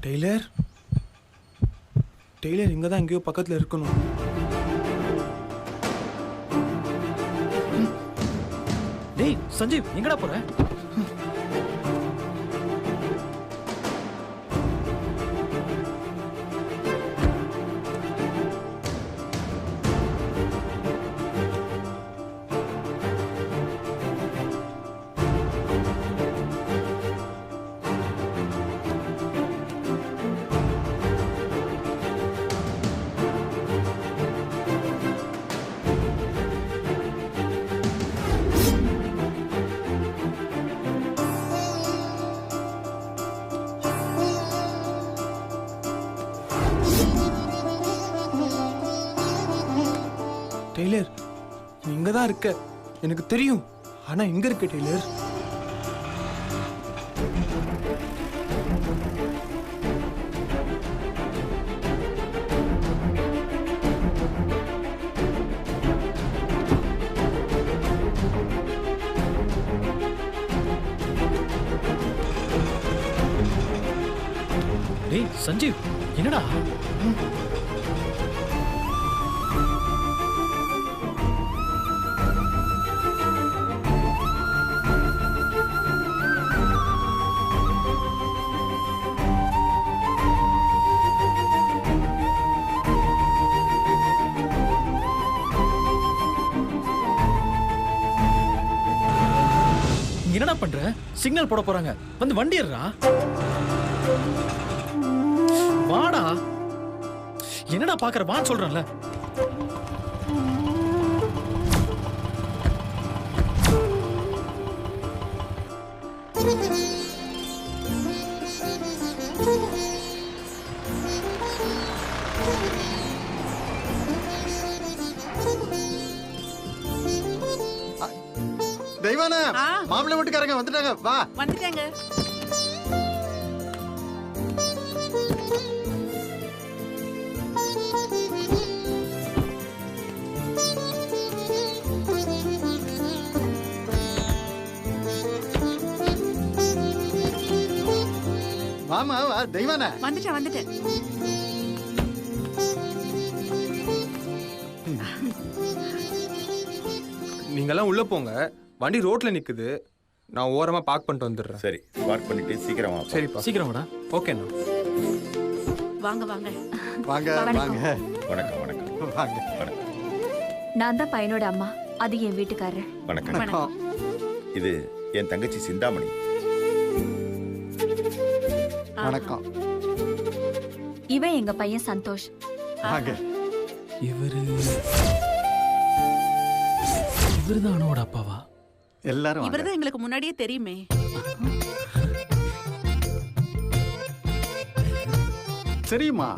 Taylor Taylor இங்கே தான் எங்கேயோ பக்கத்தில் இருக்கணும். டேய் சஞ்சீவ், எங்கடா போற? டெய்லர் நீ இங்கே தான் இருக்க, எனக்கு தெரியும். ஆனால் எங்கே இருக்க டெய்லர்? டேய் சஞ்சீவ், என்னடா? என்னடா பண்ற? சிக்னல் போட போறாங்க, வந்து வண்டி ஏறுடா. வாடா. என்னடா பாக்குற? வான்னு சொல்றேன்ல. தெய்வான மாப்பிள்ளை வீட்டுக்காரங்க வந்துட்டாங்க. வா. வந்துட்டாங்க. வாமா வா தெய்வான. வந்துட்டேன். நீங்கெல்லாம் உள்ளே போங்க, வண்டி ரோட்டில் நிற்குது. நான் ஓரமாக பார்க் பண்ணிட்டு வந்துடுறேன். சரி, பார்க் பண்ணிட்டு சீக்கிரம் வா. சரிப்பா, சீக்கிரம் வாடா. ஓகேண்ணா. வாங்க. வாங்க வணக்கம். வாங்க வணக்கம் வணக்கம் வாங்க. வணக்கம் நான் தான் பையனோட அம்மா, அது என் வீட்டுக்காரர். வணக்கம். வணக்கம். இது என் தங்கச்சி சிந்தாமணி. வணக்கம். இவன் எங்க பையன் சந்தோஷ். வாங்க. இவருதான் அனுவோட அப்பாவா? எல்லாரும் வாங்க. இவர்தான் எங்களுக்கு முன்னாடியே தெரியுமே. சரிம்மா.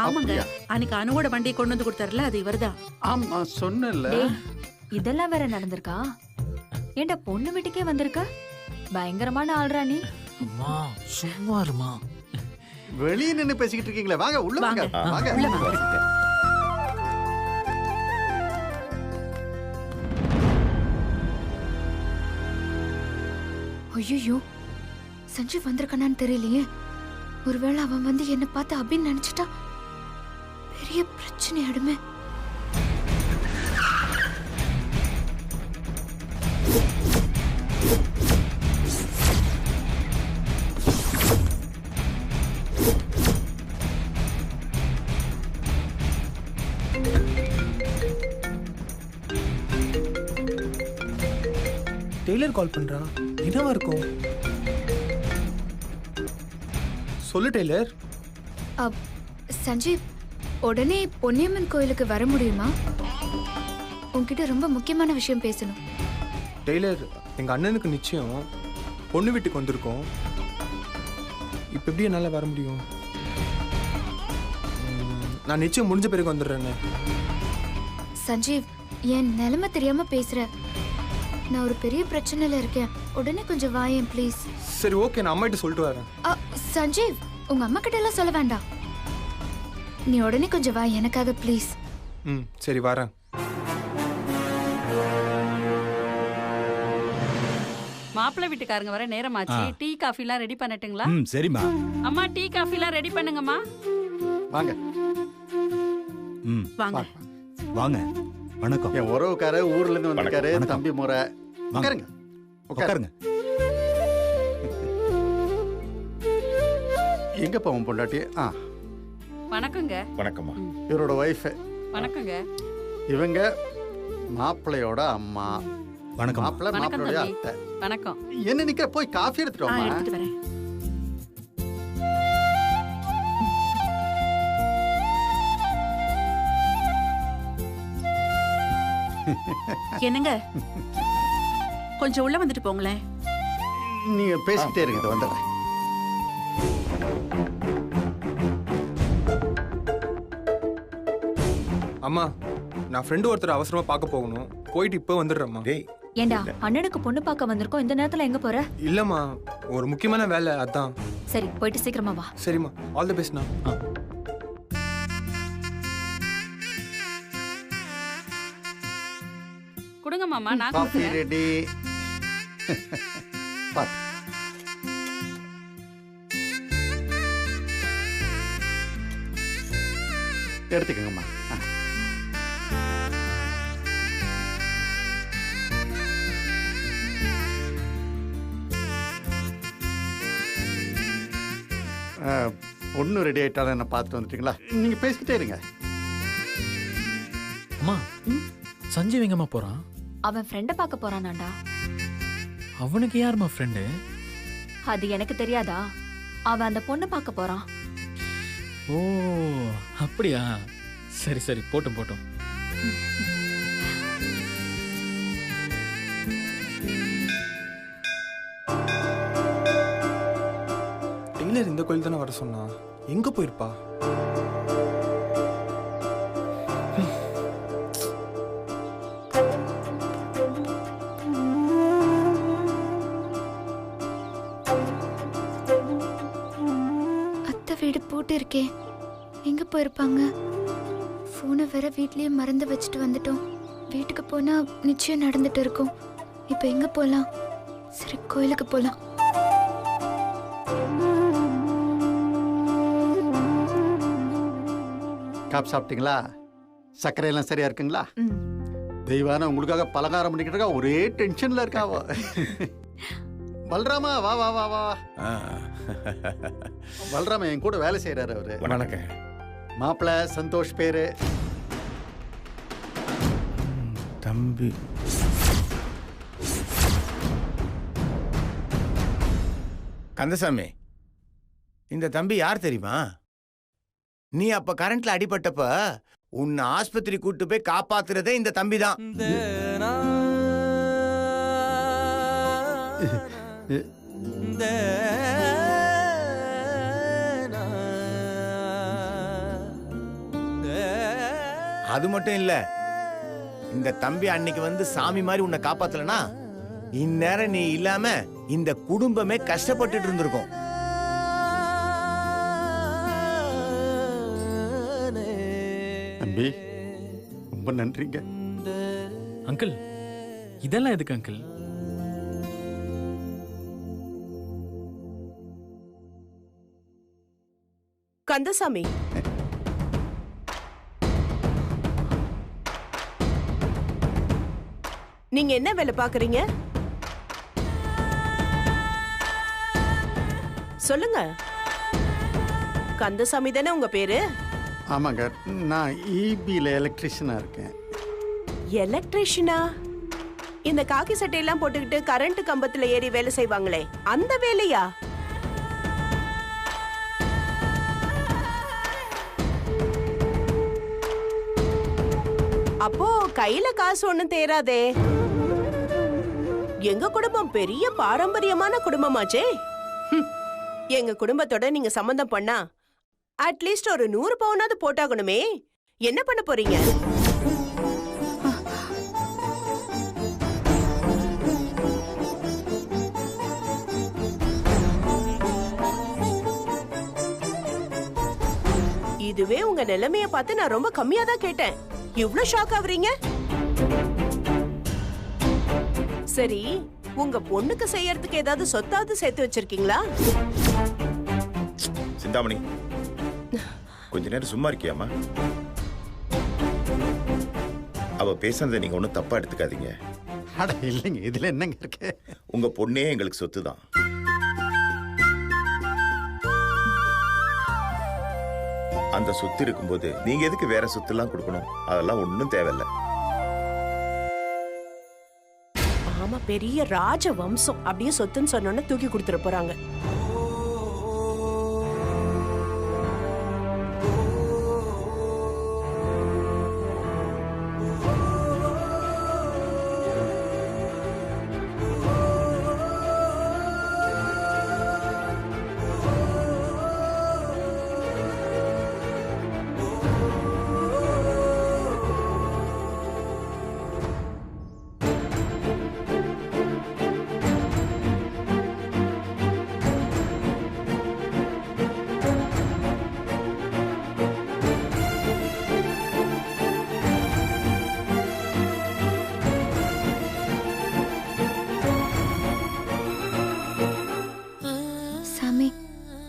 ஆமாங்க, அன்னைக்கு அனுவோட வண்டியை கொண்டு வந்து கொடுத்தாருல, அது இவர்தான். ஆமா சொன்னல. டேய், இதெல்லாம் வேற நடந்திருக்கா? ஏண்டா பொண்ணு வீட்டுக்கே வந்திருக்க? பயங்கரமான ஆள்ரா நீ. அம்மா சும்மா இருமா. வெளியே நின்னு பேசிக்கிட்டு இருக்கீங்களே, வாங்க உள்ள வாங்க. வாங்க. உள்ள வாங்க. ஐயோ, சஞ்சீவ் வந்திருக்கானான்னு தெரியலையே. ஒருவேளை அவன் வந்து என்ன பார்த்து அப்படின்னு நினைச்சிட்டா பெரிய பிரச்சனை ஆயிடுமே. டெய்லர் கால் பண்ணுறா, என்னவா இருக்கும்? சொல்லு டெய்லர். சஞ்சீவ், உடனே பொன்னியம்மன் கோயிலுக்கு வர முடியுமா? உன்கிட்ட ரொம்ப முக்கியமான விஷயம் பேசணும். டெய்லர், எங்கள் அண்ணனுக்கு நிச்சயம், பொண்ணு வீட்டுக்கு வந்திருக்கோம். இப்போ எப்படி என்னால் வர முடியும்? நான் நிச்சயம் முடிஞ்ச பிறகு வந்துடுறேன்னு. சஞ்சீவ், என் நிலைமை தெரியாம பேசுற. நான் ஒரு பெரிய பிரச்சனையில இருக்கேன். உடனே கொஞ்சம் வாயேன் ப்ளீஸ். சரி ஓகே, நான் அம்மாகிட்ட சொல்லிட்டு வரேன். சஞ்சீவ், உங்க அம்மா கிட்ட எல்லாம் சொல்ல வேண்டாம். நீ உடனே கொஞ்சம் வா எனக்காக ப்ளீஸ். ம் சரி வரேன். மாப்பிள்ளை வீட்டுக்காரங்க வர நேரமாச்சு. டீ காஃபி எல்லாம் ரெடி பண்ணட்டுங்களா? சரிம்மா. அம்மா டீ காஃபி எல்லாம் ரெடி பண்ணுங்கம்மா. வாங்க வாங்க. வாங்க. வணக்கம். என் உறவுக்கார ஊர்ல இருந்து வந்திருக்காரு. வணக்கம். தம்பி முறை. உட்காருங்க உட்காருங்க. எங்க போவோம் பொண்டாட்டி? வணக்கங்க. வணக்கம்மா. இவரோட ஒய்ஃப். வணக்கங்க. இவங்க மாப்பிள்ளையோட அம்மா. வணக்கம். மாப்பிள்ளை வணக்கம் மாப்பிள்ளையோட தம்பி. அத்தை. வணக்கம். என்ன நிக்கிற, போய் காஃபி எடுத்துட்டு வாமா. எடுத்துட்டு வரேன். என்னங்க கொஞ்சம் உள்ள வந்துட்டு போங்களேன். நீங்க பேசிக்கிட்டே இருங்க, இது வந்துடுறேன். அம்மா நான் ஃப்ரெண்டு ஒருத்தர் அவசரமா பார்க்க போகணும். போயிட்டு இப்போ வந்துடுறேம்மா. டேய் ஏண்டா அண்ணனுக்கு பொண்ணு பார்க்க வந்திருக்கோம், இந்த நேரத்துல எங்க போற? இல்லம்மா, ஒரு முக்கியமான வேலை அதான். சரி போயிட்டு சீக்கிரமா வா. சரிம்மா, ஆல் தி பெஸ்ட்ண்ணா. கொடுங்க மாமா, நான் காஃபி கொடுக்குறேன். ரெடி. பாத்து எடுத்துக்கங்கம்மா. ஒன்றும் ரெடி ஆயிட்டாலும் என்ன பார்த்துட்டு வந்துட்டீங்களா? நீங்க பேசிக்கிட்டே இருங்க. அம்மா சஞ்சீவ் எங்கம்மா போறான்? அவன் ஃப்ரெண்ட பார்க்க போறானாண்டா. அவனுக்கு யாரும்மா ஃப்ரெண்டு? அது எனக்கு தெரியாதா? அவன் அந்த பொண்ணை பார்க்க போறான். ஓ அப்படியா? சரி சரி, போட்டும் போட்டும். டெய்லர் இந்த கோயில் தானே வர சொன்னா, எங்க போயிருப்பா? அத்தை வீடு போட்டு இருக்கே, எங்க போயிருப்பாங்க? போனை வேற வீட்லயே மறந்து வச்சுட்டு வந்துட்டோம். வீட்டுக்கு போனா நிச்சயம் நடந்துட்டு இருக்கும். இப்ப எங்க போலாம்? சரி கோயிலுக்கு போலாம். காப் சாப்பிட்டீங்களா? சர்க்கரை எல்லாம் சரியா இருக்குங்களா? ம். தெய்வான உங்களுக்காக பலகாரம் பண்ணிக்கிட்டு இருக்கா, ஒரே டென்ஷன்ல இருக்காவோ. பல்ராமா வா வா வா வா. பல்ராமா என் கூட வேலை செய்யறாரு அவரு. வணக்கம். மாப்பிள்ள சந்தோஷ் பேரு. தம்பி கந்தசாமி, இந்த தம்பி யார் தெரியுமா? நீ அப்ப கரண்ட்ல அடிபட்டப்ப உன்னை ஆஸ்பத்திரி கூட்டு போய் காப்பாத்துறதே இந்த தம்பி தான். அது மட்டும் இல்ல, இந்த தம்பி அன்னைக்கு வந்து சாமி மாதிரி உன்னை காப்பாத்தலனா இந்நேரம் நீ இல்லாம இந்த குடும்பமே கஷ்டப்பட்டுட்டு இருந்திருக்கும். தம்பி ரொம்ப நன்றிங்க. அங்கிள் இதெல்லாம் எதுக்கு அங்கிள்? கந்தசாமி, நீங்க என்ன வேலை பாக்குறீங்க? சொல்லுங்க. கந்தசாமி தானே உங்க பேரு? ஆமாங்க, நான் ஈபியில் எலக்ட்ரிஷியனா இருக்கேன். எலக்ட்ரிஷியனா? இந்த காக்கி சட்டையெல்லாம் போட்டுக்கிட்டு கரண்ட் கம்பத்துல ஏறி வேலை செய்வாங்களே, அந்த வேலையா? அப்போ கையில காசு ஒண்ணும் தேராதே. எங்க குடும்பம் பெரிய பாரம்பரியமான குடும்பமாச்சே. எங்க குடும்பத்தோட நீங்க சம்பந்தம் பண்ணா அட்லீஸ்ட் ஒரு 100 பவுனாவது போட்டாகணுமே. என்ன பண்ண போறீங்க? இதுவே உங்க நிலைமைய பார்த்து நான் ரொம்ப கம்மியா தான் கேட்டேன். இவ்ளோ ஷாக் ஆவறீங்க? சரி, உங்க பொண்ணுக்கு செய்யறதுக்கு ஏதாவது சொத்தாவது சேர்த்து வச்சிருக்கீங்களா? சிந்தாமணி, கொஞ்ச நேரம் சும்மா இருக்கியாமா? அவ பேசுறதை நீங்க ஒன்றும் தப்பா எடுத்துக்காதீங்க. அட இல்லைங்க, இதுல என்னங்க இருக்கு? உங்க பொண்ணே எங்களுக்கு சொத்து தான். அந்த சொத்து இருக்கும்போது நீங்க எதுக்கு வேற சொத்துலாம் கொடுக்கணும்? அதெல்லாம் ஒன்றும் தேவையில்லை. ஆமா, பெரிய ராஜ வம்சம் அப்படியே சொத்துன்னு சொன்னோன்னு தூக்கி கொடுத்துட போறாங்க.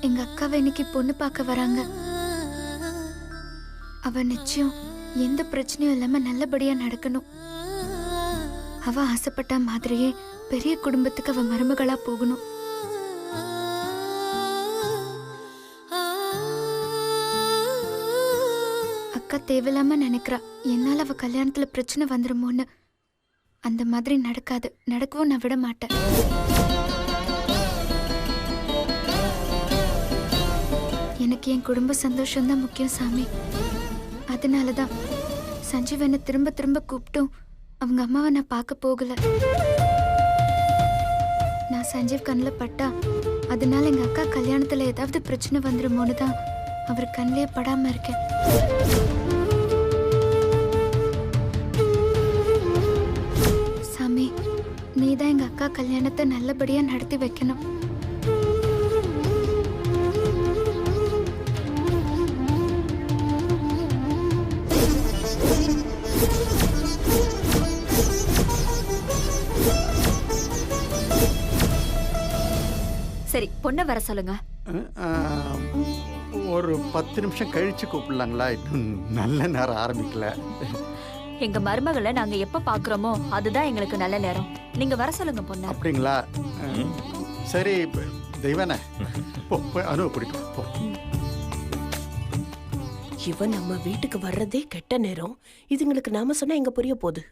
எங்க அக்காவை இன்னைக்கு பொண்ணு பார்க்க வராங்க. அவ நிச்சயம் எந்த பிரச்சனையும் இல்லாம நல்லபடியா நடக்கணும். அவ ஆசைப்பட்ட மாதிரியே பெரிய குடும்பத்துக்கு அவ மருமகளா போகணும். அக்கா தேவையில்லாம நினைக்கிறா என்னால அவ கல்யாணத்துல பிரச்சனை வந்துருமோன்னு. அந்த மாதிரி நடக்காது, நடக்கவும் நான் விட மாட்டேன். எனக்கு என் குடும்ப சந்தோஷம்தான் முக்கியம் சாமி. அதனாலதான் சஞ்சீவ் என்னை திரும்ப திரும்ப கூப்பிட்டும் அவங்க அம்மாவை நான் பார்க்க போகல. நான் சஞ்சீவ் கண்ணில் பட்டா அதனால எங்க அக்கா கல்யாணத்துல ஏதாவது பிரச்சனை வந்துருமோன்னு தான் அவர் கண்ணிலே படாம இருக்கேன். சாமி, நீதான் எங்க அக்கா கல்யாணத்தை நல்லபடியா நடத்தி வைக்கணும். சரி, பொண்ணை வர சொல்லுங்க. ஒரு 10 நிமிஷம் கழிச்சு கூப்பிடலாங்களா? இன்னும் நல்ல நேரம் ஆரம்பிக்கல. எங்க மருமகளை நாங்க எப்ப பாக்குறோமோ அதுதான் எங்களுக்கு நல்ல நேரம். நீங்க வர சொல்லுங்க பொண்ணு. அப்படிங்களா? சரி தெய்வானே, அனுபவ பிடிக்கும் போ. இவன் நம்ம வீட்டுக்கு வர்றதே கெட்ட நேரம். இதுங்களுக்கு நாம சொன்னா எங்க புரிய போகுது?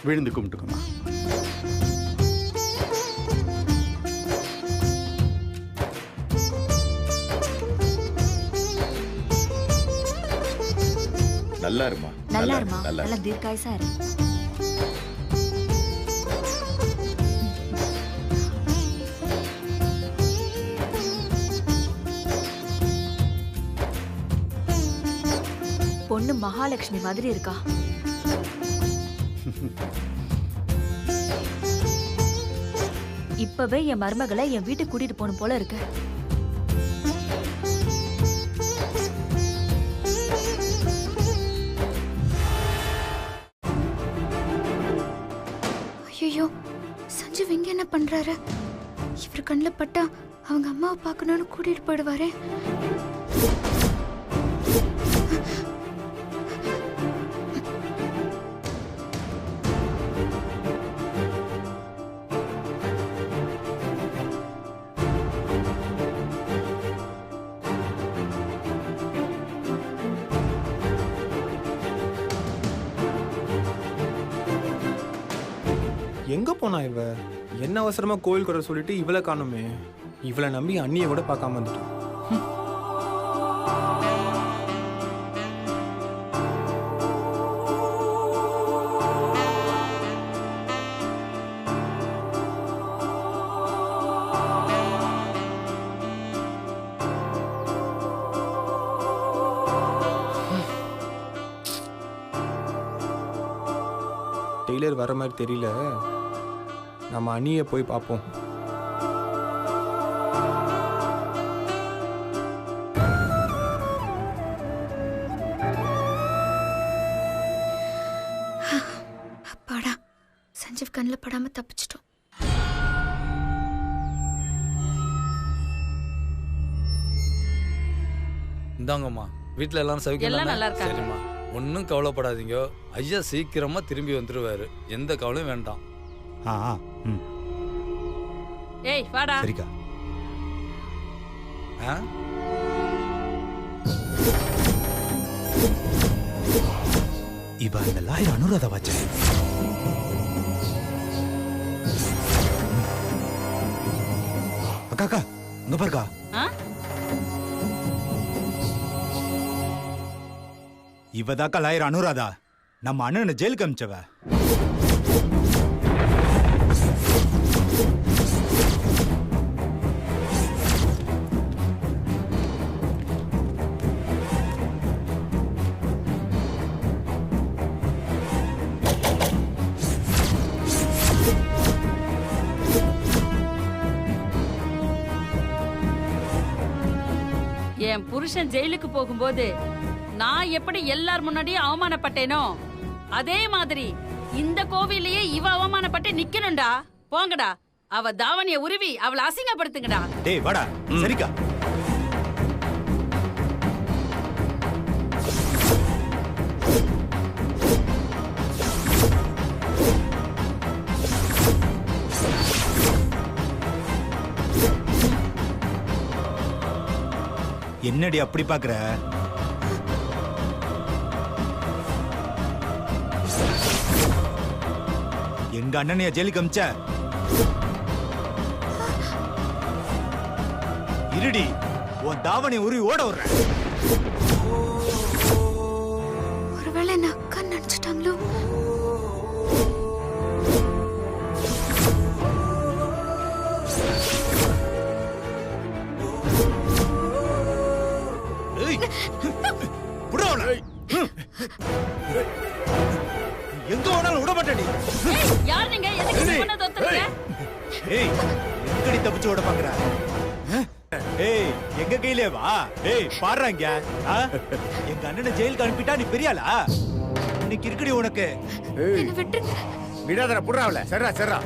விழுந்து கும்பிட்டுக்கோமா. நல்லா இருமா, நல்லா இருமா, நல்லா தீர்க்காயசா இரு. பொண்ணு மகாலட்சுமி மாதிரி இருக்கா. இப்பவே என் மருமகளை என் வீட்டுக்கு கூட்டிட்டு போகணும் போல இருக்கு. ஐயோ, சஞ்சீவ் இங்க என்ன பண்றாரு? இவர் கண்ணில் பட்டா அவங்க அம்மாவை பார்க்கணும்னு கூட்டிட்டு போயிடுவாரே. எங்க போனா இவ? என்ன அவசரமா கோயில் கூட சொல்லிட்டு இவளை காணுமே. இவளை நம்பி அண்ணியை கூட பார்க்காம வந்துட்டோம். டெய்லர் வர மாதிரி தெரியல. நம்ம அண்ணியை போய் பார்ப்போம். அப்பாடா, சஞ்சீவ் கண்ணில் படாம தப்பிச்சிட்டோம். இந்தாங்கம்மா, வீட்டில் எல்லாரும் சௌக்கியம் எல்லாம் நல்லா இருக்காங்க. சரிம்மா, ஒன்றும் கவலைப்படாதீங்க. ஐயா சீக்கிரமா திரும்பி வந்துருவாரு. எந்த கவலையும் வேண்டாம். ஏய் வாடா. சரிக்கா. இவ அந்த லாயர் அனுராதா வாச்ச. அக்கா அக்கா, இங்க பாருக்கா. இவதாக்கா லாயர் அனுராதா, நம்ம அண்ணனை ஜெயிலுக்கு அமிச்சவ. என் புருஷன் ஜெயிலுக்கு போகும்போது நான் எப்படி எல்லார் முன்னாடியும் அவமானப்பட்டேனோ அதே மாதிரி இந்த கோவிலையே இவ அவமானப்பட்டு நிக்கணும்டா. போங்கடா, அவ தாவணிய உருவி அவளை அசிங்கப்படுத்துங்கடா. டேய் வாடா. சரிக்கா. என்னடி அப்படி பாக்குற? எங்க அண்ணனைய ஜெயிலுக்கு அமிச்ச. இருடி, உன் தாவணி உருவி ஓட விடுறேன். ஒருவேளை என்ன அக்கா நினைச்சிட்டாங்களோ? எங்க வேணாலும் விட மாட்டேன். யார் நீங்க? எதுக்கு இது பண்ண தோத்துறீங்க? ஏய், எங்கடி தப்பிச்சு ஓட பாக்குற? ஏய், எங்க கையிலே வா. ஏய், பாடுறாங்க. எங்க அண்ணனை ஜெயிலுக்கு அனுப்பிட்டா நீ பெரியாளா? இன்னைக்கு இருக்குடி உனக்கு. என்ன விட்டுருங்க. விடாதடா, புடுறாவல. சரிடா சரிடா.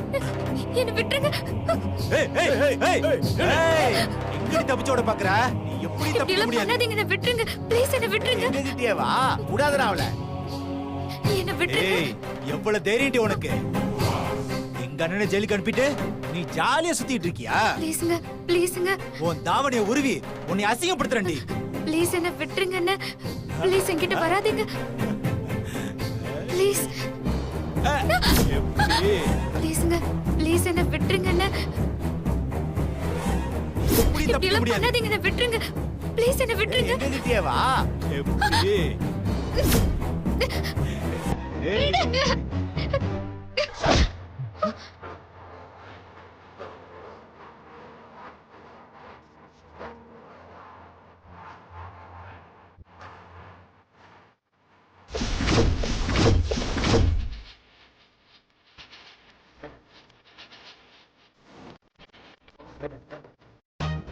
என்ன விட்டுருங்க. ஏய் ஏய் ஏய் ஏய், எங்கடி தப்பிச்சு ஓட பாக்குற? நீ எப்படி தப்பிக்க முடியாது? பண்ணாதீங்க, என்ன விட்டுருங்க. ப்ளீஸ் என்ன விட்டுருங்க. எங்க கிட்டே வா. விடாதடா அவள. என்ன விட்டுருங்க. ஏய், எவ்வளவு தைரியம்டி உனக்கு? எங்க அண்ணனை ஜெயிலுக்கு அனுப்பிட்டு நீ ஜாலியா சுத்திட்டு இருக்கியா? ப்ளீஸ்ங்க, ப்ளீஸ்ங்க. உன் தாவணிய உருவி உன்னை அசிங்கப்படுத்துறேன்டி. ப்ளீஸ் என்ன விட்டுருங்க. என்ன ப்ளீஸ் என்கிட்ட வராதீங்க. ப்ளீஸ் ப்ளீஸ்ங்க, ப்ளீஸ் என்ன விட்டுருங்க. என்ன எப்படி தப்பிக்க முடியாது? பண்ணாதீங்க, என்ன விட்டுருங்க. ப்ளீஸ் என்ன விட்டுருங்க. எங்க கிட்டே வா. எப்படி? விடுங்க.